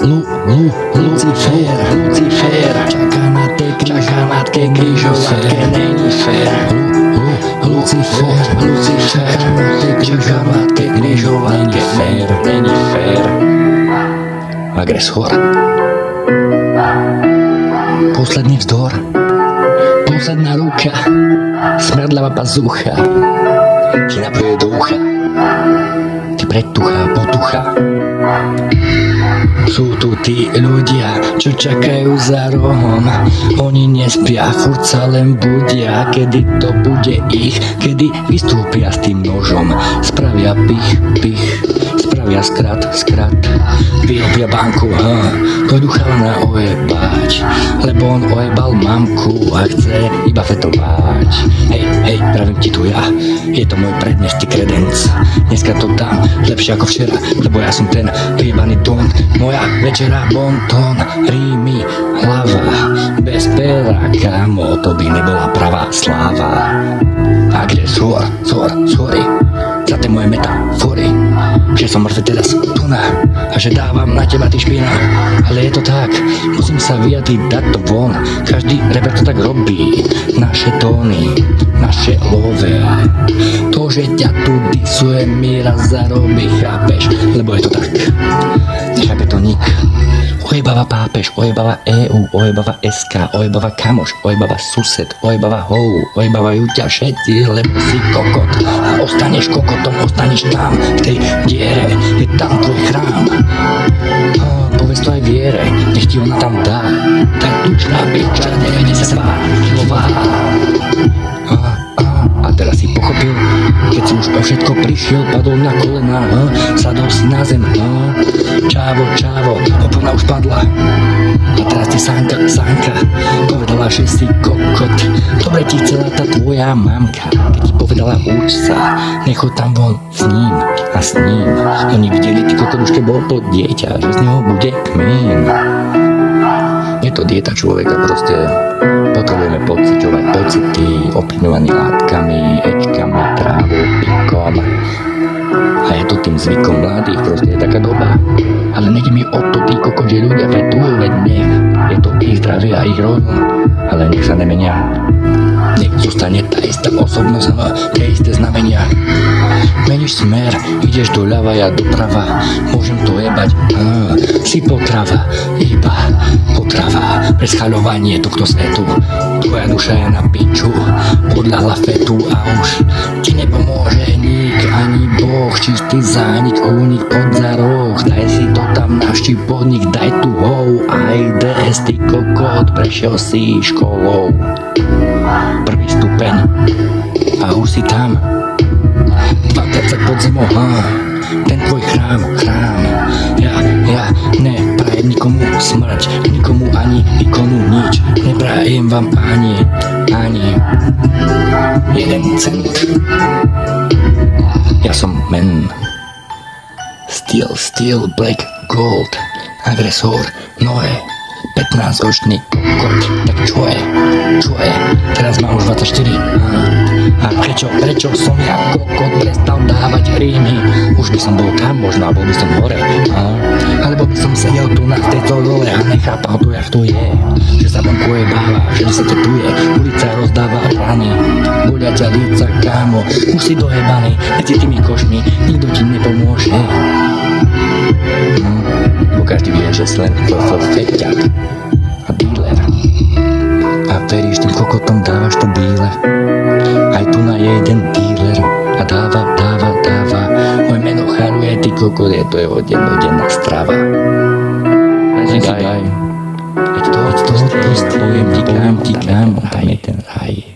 Lucifer čaká na tej križovatke, není fér. Lucifer čaká na tej križovatke, není fér. Agresor. Posledný vzdor, posledná ruka, smradlavá pazucha ti napoje do ucha, ty pretucha, potucha. Sú tu tí ľudia, čo čakajú za rohom, oni nespia, furt sa len budia, kedy to bude ich, kedy vystúpia s tým nožom, spravia pich, spravia skrat, vyrobia banku, pôjdu chalana ojebať, lebo on ojebal mamku a chce iba fetovať. Hej, pravím ti tu ja, je to môj prednostný kredenc, dneska to dám lepšie ako včera, lebo ja som ten vyjebaný don, moja večera bonton, rímy, hlava, bez pera, kámo, to by nebola pravá sláva. Agresor, sorry, za tie moje metafory, že som mŕtvy teraz tuna a že dávam na teba ty špina, ale je to tak, musím sa vyjadriť, dať to von, každý reper to tak robí, naše tóny, naše love, to, že ťa tu disuje, mi raz zarobí, chápeš, lebo je to tak, nechápe to nik. Ojebava pápež, ojebava EU, ojebava SK, ojebava kamoš, ojebava sused, ojebava hou, ojebavajú ťa všetci, lebo si kokot a ostaneš kokotom, ostaneš tam, v tej diere, je tam tvoj chrám. Povedz to aj viere, nech ti ona tam dá, tak tučná biča, nevede sa nová. A teraz si pochopil, keď si už o všetko prišiel, padol na kolená, sadol si na zem, čávo, opona už padla. A teraz ti sánka, povedala, že si kokot. Dobre ti chcela tá tvoja mamka, keď ti povedala, uč sa, nechod tam von s ním a s ním. Oni videli, ty kokot už keď bol to dieťa, že z neho bude kmín. Je to dieta človeka, proste potrebujeme pociťovať pocity, ovplyvňovaný látkami, ečkami, trávou, pikom. A je to tým zvykom mladých, proste je taká doba. Ale nejde mi o to, tí kokot, že ľudia fetujú, veď nech. Je to ich zdravie a ich rozum, ale nech sa nemenia. Nech zostane tá istá osobnosť, tie isté znamenia. Meníš smer, ideš doľava, ja doprava, môžem to jebať, si potrava, iba potrava, pre schaľovanie tohto svetu. Tvoja duša je na piču, podľahla fetu a už ti nepomôže nik, ani Boh, čistý zánik, únik pod za roh, daj si to tam na štipodnik, daj tu hou, aj DS, ty kokot, prešiel si školou. Prvý stupeň a už si tam 20 pod zemou, ten tvoj chrám, ja neprajem nikomu smrť, nikomu ani ikonu nič, neprajem vám ani 1 cent. Ja som men, Steel, Black, Gold, agresor, Noé, 15-ročný kokot, tak čo je? Teraz mám už 24. A prečo som ja kokot prestal dávať rímy? Už by som bol tam možno, alebo by som hore. Alebo by som sedel tu na tejto dole a nechápal to, jak to je. Že sa vonku jebáva, že sa to tuje, ulica rozdáva rany. Bolia ťa líca, kámo, už si dojebaný, medzi tými košmi, nikto ti nepomôže. Bo každý vie, že si len feťak a díler. A veríš, tým kokotom dávaš to bíle. Aj tu na jeden díler a dáva. Moje meno charuje, ty kokot, je to jeho dennodenná strava. Daj. Veď to odpustí, poviem ti, kámo, tam je ten raj.